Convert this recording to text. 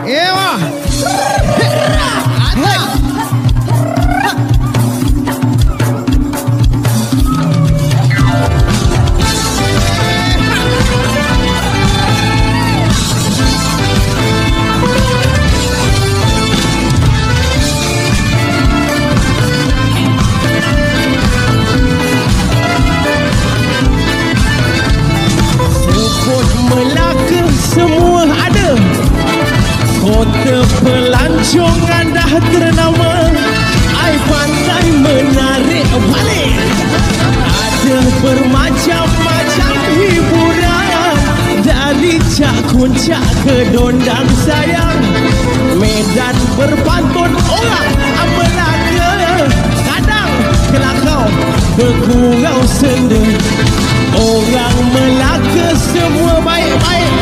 Ewa. Melaka semua ada, kota pelancongan dah ternama. I pandai menarik balik, ada bermacam-macam hiburan, dari cak kuncak ke dondang sayang. Medan berpantun orang Melaka, kadang kelakau bergurau senda. Orang Melaka semua baik-baik,